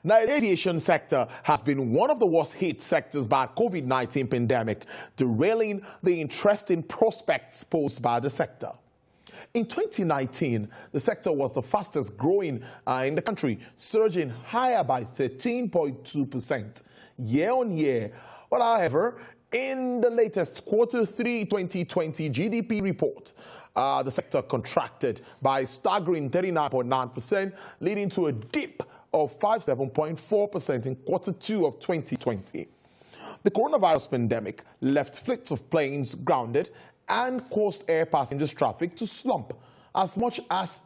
Now, the aviation sector has been one of the worst hit sectors by COVID-19 pandemic, derailing the interesting prospects posed by the sector. In 2019, the sector was the fastest growing in the country, surging higher by 13.2% year on year. But however, in the latest Q3 2020 GDP report, the sector contracted by a staggering 39.9%, leading to a dip of 57.4% in Q2 of 2020. The coronavirus pandemic left fleets of planes grounded and caused air passengers traffic to slump as much as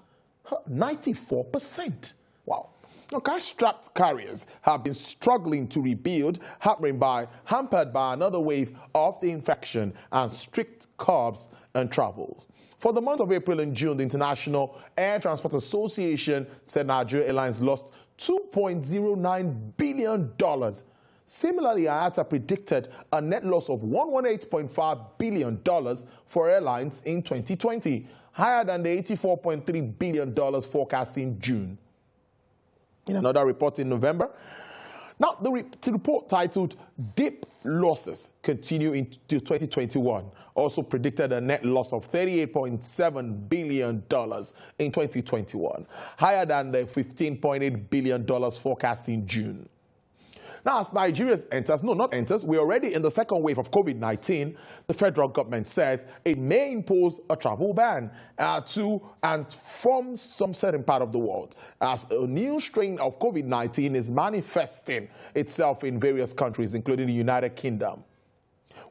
94%. Wow. Now, cash-strapped carriers have been struggling to rebuild, hampered by another wave of the infection and strict curbs on travel. For the month of April and June, the International Air Transport Association said Nigeria Airlines lost $2.09 billion. Similarly, IATA predicted a net loss of $118.5 billion for airlines in 2020, higher than the $84.3 billion forecast in June. In another report in November, now the report titled "Deep Losses Continue into 2021" also predicted a net loss of $38.7 billion in 2021, higher than the $15.8 billion forecast in June. Now, as Nigeria we're already in the second wave of COVID-19. The federal government says it may impose a travel ban to and from some certain part of the world, as a new strain of COVID-19 is manifesting itself in various countries, including the United Kingdom.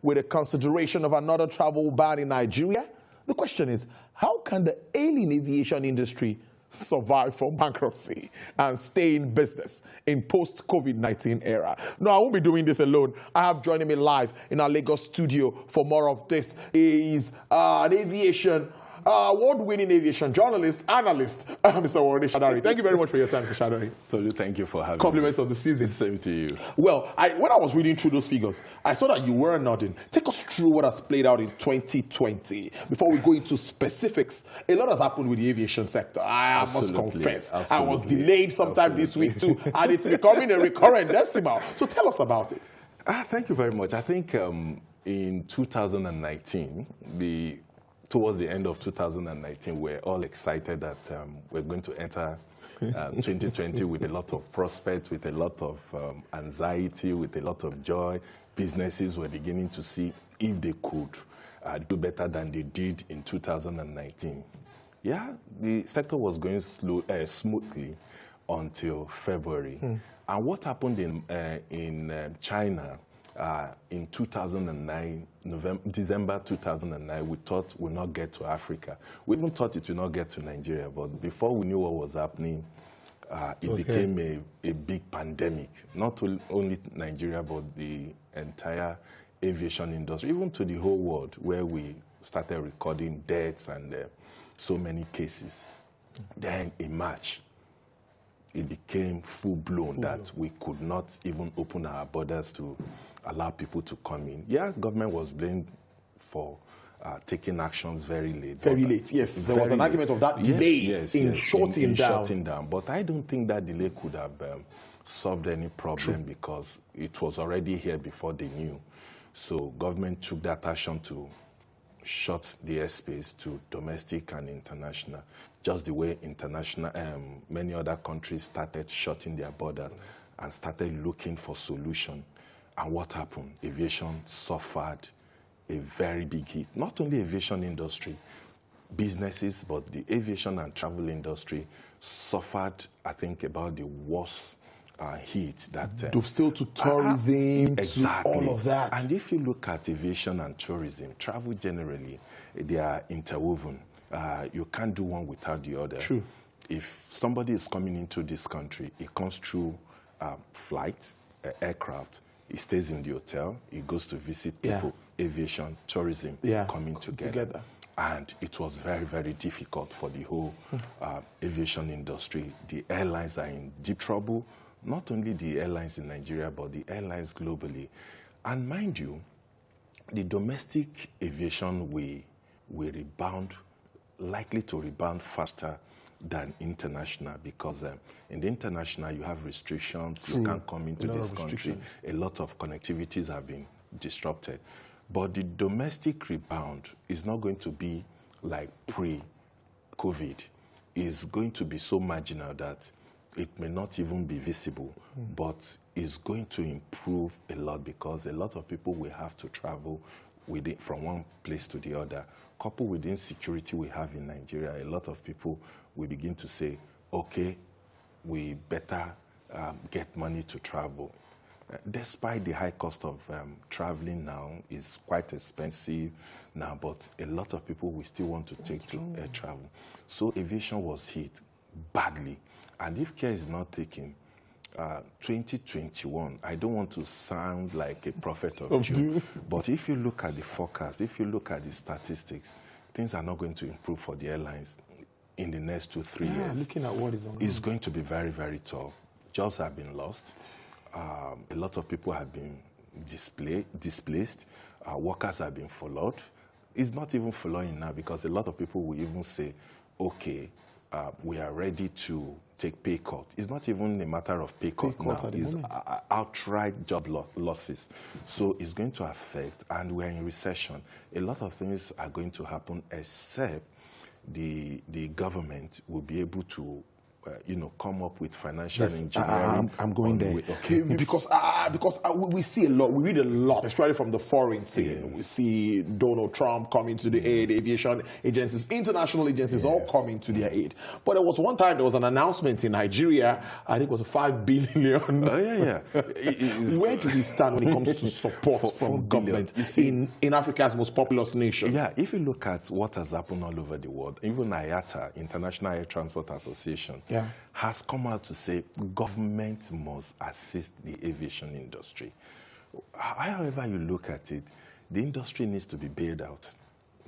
With a consideration of another travel ban in Nigeria, the question is, how can the ailing aviation industry survive from bankruptcy and stay in business in post-COVID-19 era? No, I won't be doing this alone. I have joining me live in our Lagos studio for more of this. He is an aviation, award-winning aviation journalist, analyst, Mr. Warren Shadari. Thank you very much for your time, Mr. Shadari. So thank you for having Compliments me. of the season. Same to you. Well, when I was reading through those figures, I saw that you were nodding. Take us through what has played out in 2020. Before we go into specifics, a lot has happened with the aviation sector. I must confess. I was delayed sometime this week too, and it's becoming a recurrent decimal. So tell us about it. Thank you very much. I think in 2019, towards the end of 2019, we're all excited that we're going to enter 2020 with a lot of prospects, with a lot of anxiety, with a lot of joy. Businesses were beginning to see if they could do better than they did in 2019. Yeah, the sector was going smoothly until February. And what happened in China in 2009, December 2009, we thought we'd not get to Africa. We even thought it would not get to Nigeria, but before we knew what was happening, it became a big pandemic. Not only Nigeria, but the entire aviation industry, even to the whole world, where we started recording deaths and so many cases. Then in March, it became full-blown that we could not even open our borders to allow people to come in. Yeah, government was blamed for taking actions very late. Very late, yes. There was an argument of that delay in shutting down. But I don't think that delay could have solved any problem because it was already here before they knew. So government took that action to shut the airspace to domestic and international, just the way international, many other countries started shutting their borders and started looking for solution. And what happened? Aviation suffered a very big hit. Not only aviation industry, businesses, but the aviation and travel industry suffered, I think, about the worst hit that... still to tourism, exactly. To all of that. And if you look at aviation and tourism, travel generally, they are interwoven. You can't do one without the other. True. If somebody is coming into this country, it comes through flights, aircraft, he stays in the hotel, he goes to visit people, aviation, tourism, coming together. And it was very, very difficult for the whole aviation industry. The airlines are in deep trouble, not only the airlines in Nigeria, but the airlines globally. And mind you, the domestic aviation will rebound, likely to rebound faster than international, because in the international you have restrictions. True. You can't come into A lot this of country. restrictions. A lot of connectivities have been disrupted. But the domestic rebound is not going to be like pre-COVID. It's going to be so marginal that it may not even be visible, but it's going to improve a lot, because a lot of people will have to travel from one place to the other. Coupled with the insecurity we have in Nigeria, a lot of people will begin to say, okay, we better get money to travel. Despite the high cost of traveling now, is quite expensive now, but a lot of people will still want to take to air travel. So aviation was hit badly. And if care is not taken, 2021, I don't want to sound like a prophet of doom, but if you look at the forecast, if you look at the statistics, things are not going to improve for the airlines in the next 2-3 years. Looking at what is on, it's going to be very, very tough. Jobs have been lost. A lot of people have been displaced. Workers have been furloughed. It's not even furloughing now, because a lot of people will even say, okay, we are ready to take pay cut. It's not even a matter of pay cut now. It's outright job losses. So it's going to affect, and we're in recession. A lot of things are going to happen, except the government will be able to come up with financial engineering. I'm going there. Okay. Because we see a lot, we read a lot, especially from the foreign scene. Yes. We see Donald Trump coming to the aid, aviation agencies, international agencies, all coming to their aid. But there was one time there was an announcement in Nigeria, I think it was a 5 billion. Where do we stand when it comes to support from government in Africa's most populous nation? Yeah, if you look at what has happened all over the world, even IATA, International Air Transport Association, has come out to say government must assist the aviation industry. However you look at it, the industry needs to be bailed out,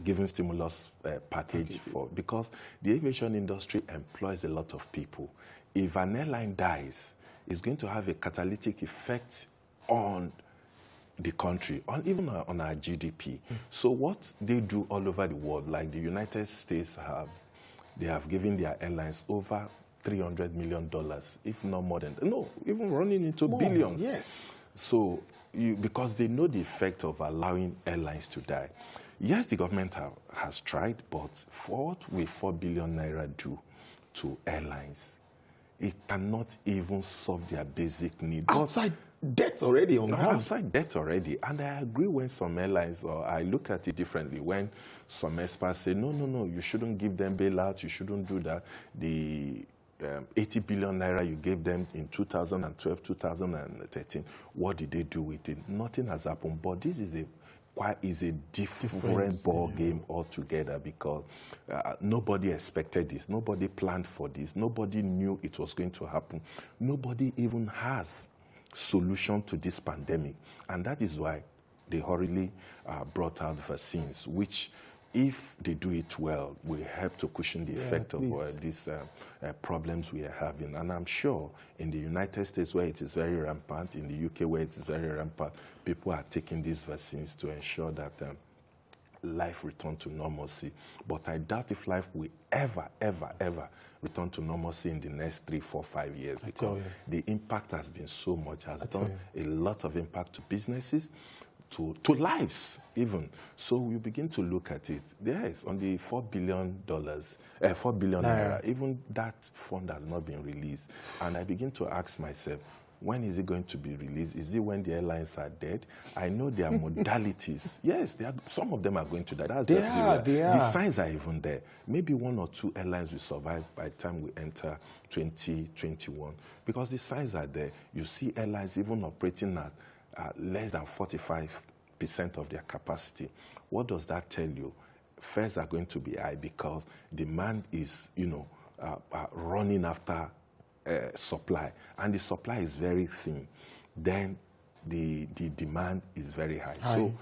given stimulus package because the aviation industry employs a lot of people. If an airline dies, it's going to have a catalytic effect on the country, even on our GDP. So what they do all over the world, like the United States they have given their airlines over $300 million, if not more than, even running into billions. Yes. So, because they know the effect of allowing airlines to die. Yes, the government has tried, but what will 4 billion naira do to airlines? It cannot even solve their basic needs. Outside debt already on ground. Outside debt already. And I agree when some airlines, or I look at it differently, when some experts say, no, you shouldn't give them bailout, you shouldn't do that. The 80 billion naira you gave them in 2012, 2013, what did they do with it? Nothing has happened. But this is a different ball game altogether, because nobody expected this. Nobody planned for this. Nobody knew it was going to happen. Nobody even has solution to this pandemic. And that is why they hurriedly brought out vaccines, which, if they do it well, will help to cushion the effect of these problems we are having. And I'm sure in the United States, where it is very rampant, in the UK, where it is very rampant, people are taking these vaccines to ensure that life return to normalcy. But I doubt if life will ever return to normalcy in the next 3, 4, 5 years, because the impact has been so much, has done a lot of impact to businesses, to lives even. So you begin to look at it. Yes, on the $4 billion naira, even that fund has not been released. And I begin to ask myself, when is it going to be released? Is it when the airlines are dead? I know there are modalities. Yes, some of them are going to die. They are. The signs are even there. Maybe 1 or 2 airlines will survive by the time we enter 2021. Because the signs are there. You see airlines even operating at less than 45% of their capacity. What does that tell you? Fares are going to be high because demand is, running after supply, and the supply is very thin. Then the demand is very high. So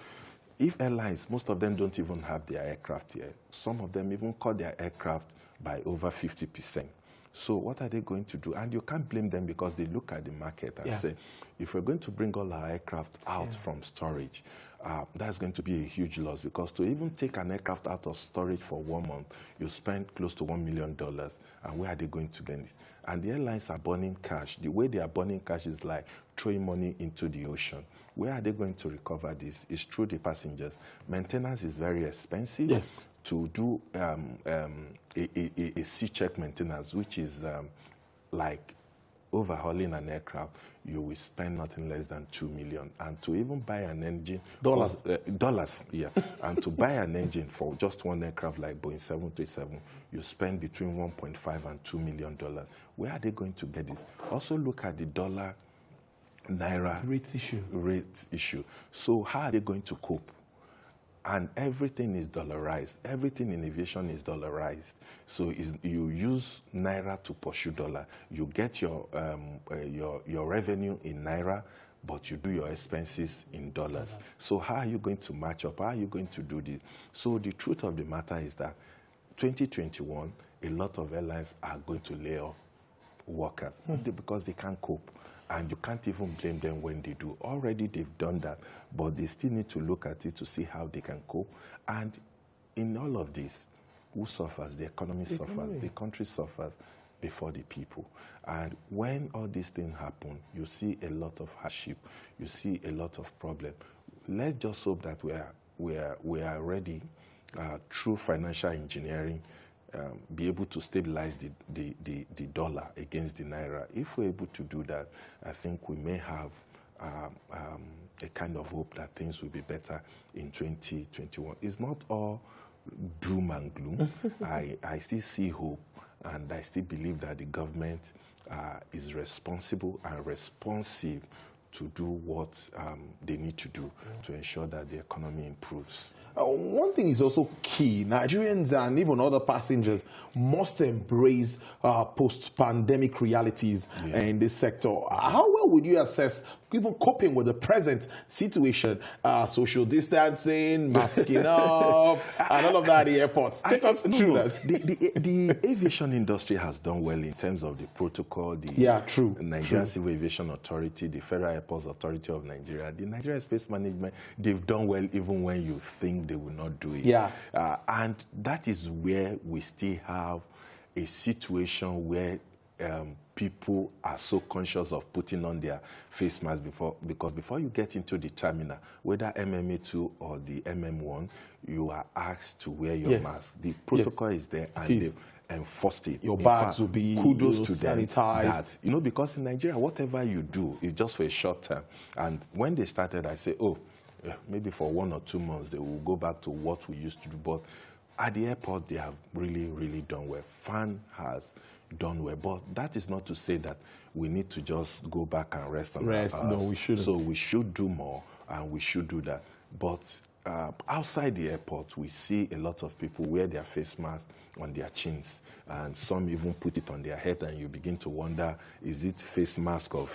if airlines, most of them don't even have their aircraft here. Some of them even cut their aircraft by over 50%. So what are they going to do? And you can't blame them, because they look at the market and say, if we're going to bring all our aircraft out from storage, that's going to be a huge loss, because to even take an aircraft out of storage for 1 month, you spend close to $1 million. And where are they going to get it? And the airlines are burning cash. The way they are burning cash is like throwing money into the ocean. Where are they going to recover this? It's through the passengers. Maintenance is very expensive. Yes. To do a C-check maintenance, which is like overhauling an aircraft, you will spend nothing less than $2 million. And to even buy an engine... Dollars. Dollars, yeah. And to buy an engine for just one aircraft like Boeing 737, you spend between $1.5 and $2 million. Where are they going to get this? Also look at the dollar naira rate issue. So how are they going to cope? And everything is dollarized. Everything in aviation is dollarized. So you use naira to pursue dollar. You get your revenue in naira, but you do your expenses in dollars. So how are you going to match up? How are you going to do this? So the truth of the matter is that 2021, a lot of airlines are going to lay off workers because they can't cope. And you can't even blame them when they do. Already they've done that, but they still need to look at it to see how they can cope. And in all of this, who suffers? The economy suffers, the country suffers before the people. And when all these things happen, you see a lot of hardship, you see a lot of problem. Let's just hope that we are ready through financial engineering, be able to stabilize the dollar against the naira. If we're able to do that, I think we may have a kind of hope that things will be better in 2021. It's not all doom and gloom. I still see hope, and I still believe that the government is responsible and responsive to do what they need to do to ensure that the economy improves. One thing is also key. Nigerians and even other passengers must embrace post-pandemic realities in this sector. How well would you assess even coping with the present situation, social distancing, masking up, and all of that at the airport? Take us through that. The aviation industry has done well in terms of the protocol, the Nigerian Civil Aviation Authority, the Federal Airports Authority of Nigeria, the Nigerian Space Management. They've done well even when you think they will not do it. And that is where we still have a situation where people are so conscious of putting on their face masks because before you get into the terminal, whether MMA2 or the MM1, you are asked to wear your mask. The protocol is there, and they've enforced it. Your bags will be kudos to them sanitized. That, because in Nigeria, whatever you do is just for a short time. And when they started, I say, maybe for 1 or 2 months, they will go back to what we used to do. But at the airport, they have really, really done well. FAN has done well. But that is not to say that we need to just go back and rest on our hours. No, we shouldn't. So we should do more, and we should do that. But outside the airport, we see a lot of people wear their face masks on their chins, and some even put it on their head, and you begin to wonder, is it face mask or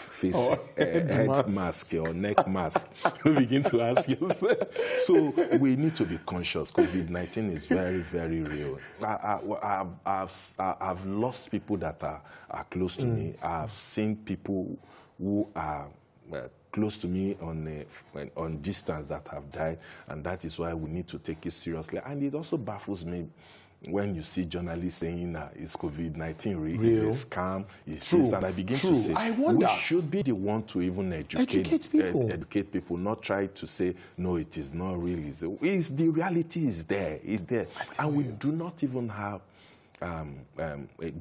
head mask or neck mask? You begin to ask yourself. So we need to be conscious. COVID-19 is very, very real. I've lost people that are close to me. I've seen people who are close to me on distance that have died, and that is why we need to take it seriously. And it also baffles me when you see journalists saying is COVID-19 real? Is a scam? Is this? And I begin to say, I wonder. We should be the one to even educate people, not try to say, no, it is not real. The reality is there. It's there. And we do not even have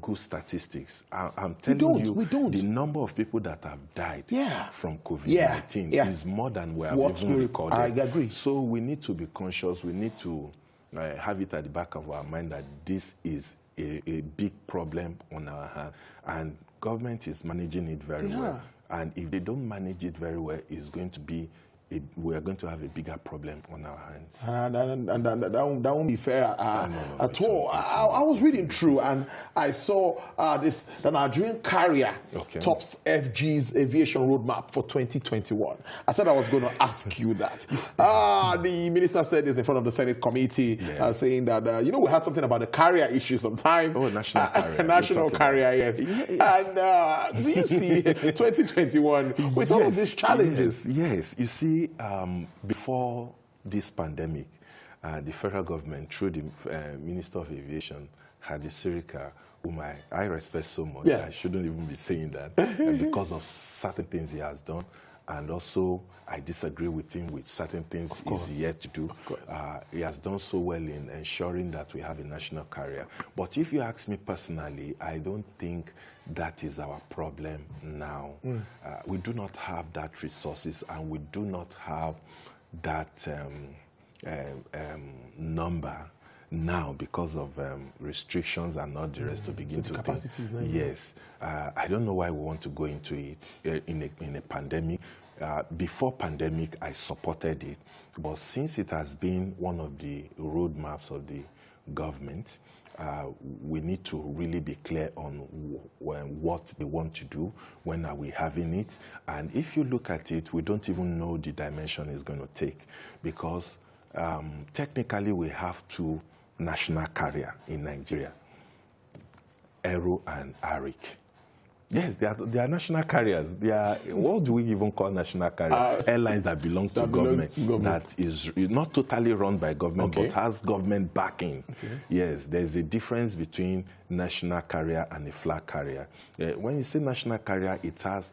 good statistics. I'm telling you, the number of people that have died from COVID-19 is more than we have even recorded. I agree. So we need to be conscious. We need to have it at the back of our mind that this is a big problem on our hand, and government is managing it very well. And if they don't manage it very well, it's going to be we are going to have a bigger problem on our hands. And that won't be fair at all. I was reading through, and I saw the Nigerian carrier tops FG's aviation roadmap for 2021. I said I was going to ask you that. The minister said this in front of the Senate committee, saying that, we had something about the carrier issue sometime. Oh, national carrier. National carrier, yes. And do you see 2021 with all of these challenges? Yes, you see, see, before this pandemic, the federal government, through the Minister of Aviation, Hadi Sirika, whom I respect so much, yeah. I shouldn't even be saying that, because of certain things he has done. And also, I disagree with him with certain things he's yet to do. He has done so well in ensuring that we have a national carrier. But if you ask me personally, I don't think that is our problem now. We do not have that resources, and we do not have that number now because of restrictions and not the rest to begin to think. Yes, I don't know why we want to go into it in a pandemic. Before pandemic, I supported it, but since it has been one of the roadmaps of the government, we need to really be clear on what they want to do, when are we having it, and if you look at it, we don't even know the dimension it's going to take, because technically we have two national carrier in Nigeria, Aero and Arik. Yes, they are national carriers. They are, what do we even call national carriers? Airlines that belong to government, that is not totally run by government, but has government backing. Yes, there's a difference between national carrier and a flag carrier. When you say national carrier, it has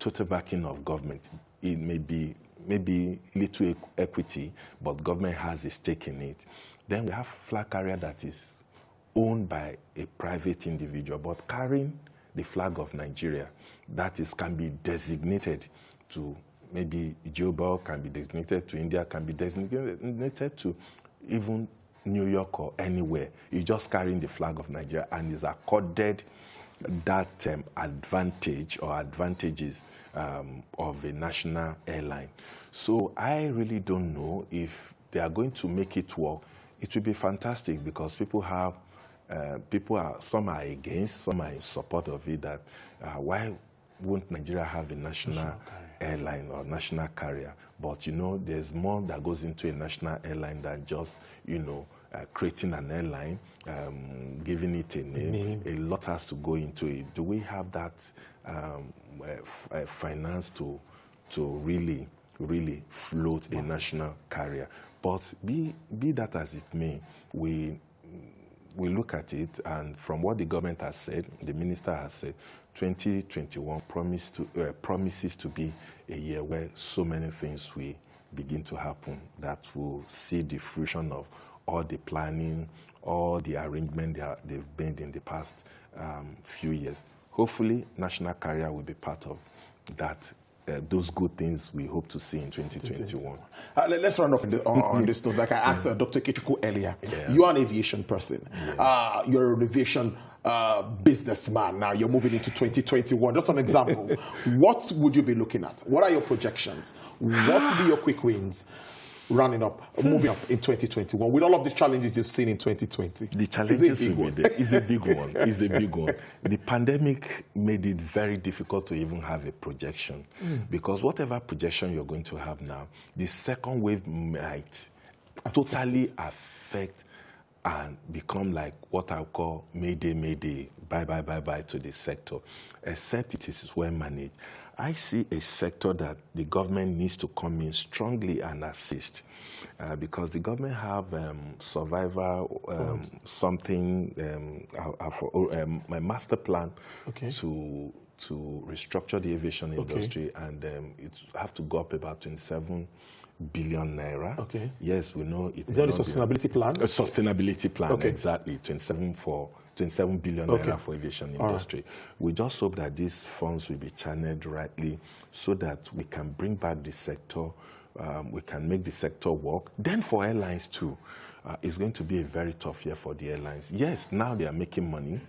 total backing of government. It may be maybe little equity, but government has a stake in it. Then we have flag carrier that is owned by a private individual, but carrying the flag of Nigeria. That is, can be designated to maybe Joburg, can be designated to India, can be designated to even New York or anywhere. It's just carrying the flag of Nigeria and is accorded that advantage or advantages of a national airline. So I really don't know if they are going to make it work. It will be fantastic, because people have, some are against, some are in support of it, that why won't Nigeria have a national airline or national carrier? But, you know, there's more that goes into a national airline than just, you know, creating an airline, giving it a name. A lot has to go into it. Do we have that finance to really float a national carrier? But be that as it may, we look at it, and from what the government has said, the minister has said, 2021 promises to be a year where so many things will begin to happen, that will see the fruition of all the planning, all the arrangement they've made in the past few years. Hopefully, national carrier will be part of that. Those good things we hope to see in 2021. Let's round up on this note. Like I asked Dr. Kechuku earlier, you are an aviation person. You're an aviation businessman. Now you're moving into 2021. Just an example. What would you be looking at? What are your projections? What would be your quick wins? Moving up in 2021 with all of the challenges you've seen in 2020? The challenges is a big one. It's a big one. The pandemic made it very difficult to even have a projection, because whatever projection you're going to have now, the second wave might totally affect and become like what I call mayday, bye to the sector, except it is well managed. I see a sector that the government needs to come in strongly and assist, because the government have survival my master plan to restructure the aviation industry, and it have to go up about 27 billion naira. Yes, we know it. Is that a sustainability plan? A sustainability plan, exactly. 27 billion naira for aviation industry. We just hope that these funds will be channeled rightly, so that we can bring back the sector, we can make the sector work. Then for airlines too, it's going to be a very tough year for the airlines. Yes, now they are making money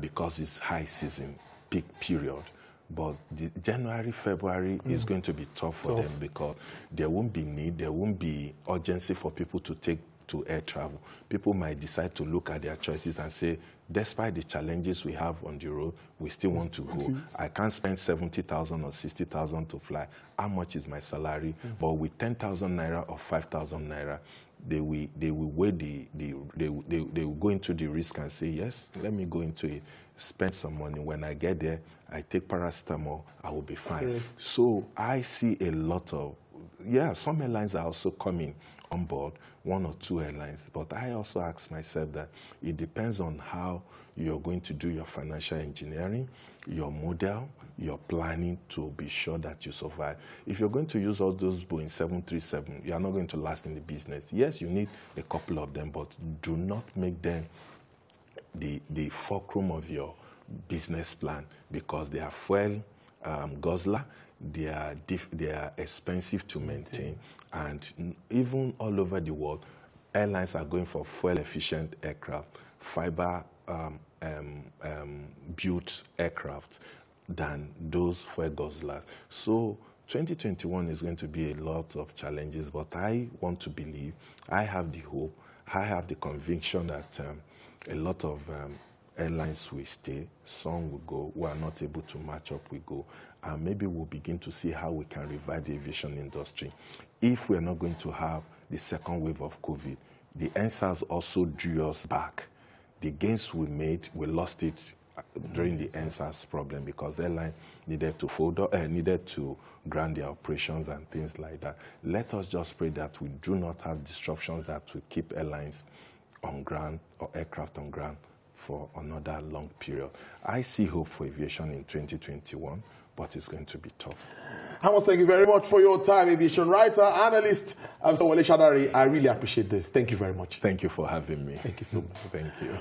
because it's high season, peak period. But the January, February is going to be tough for them, because there won't be need, there won't be urgency for people to take to air travel. People might decide to look at their choices and say, despite the challenges we have on the road, we still want to go. I can't spend 70,000 or 60,000 to fly. How much is my salary? But with 10,000 naira or 5,000 naira, they will weigh they will go into the risk and say, yes, let me go into it, spend some money. When I get there, I take paracetamol, I will be fine. So I see a lot of yeah, some airlines are also coming on board, 1 or 2 airlines. But I also ask myself that it depends on how you're going to do your financial engineering, your model, your planning to be sure that you survive. If you're going to use all those Boeing 737, you are not going to last in the business. Yes, you need a couple of them, but do not make them the fulcrum of your business plan, because they are fuel guzzler, they are expensive to maintain, and even all over the world, airlines are going for fuel efficient aircraft, fiber built aircraft than those fuel guzzlers. So 2021 is going to be a lot of challenges, but I want to believe, I have the hope, I have the conviction that a lot of airlines will stay, some will go, who are not able to match up will go, and maybe we'll begin to see how we can revive the aviation industry. If we're not going to have the second wave of COVID, the NSAS also drew us back. The gains we made, we lost it during the NSAS problem, because airline needed to needed to ground their operations and things like that. Let us just pray that we do not have disruptions that will keep airlines on ground or aircraft on ground for another long period. I see hope for aviation in 2021, but it's going to be tough. I must thank you very much for your time, aviation writer, analyst, Mr. Wale Shadari. I really appreciate this. Thank you very much. Thank you for having me. Thank you so much. Thank you.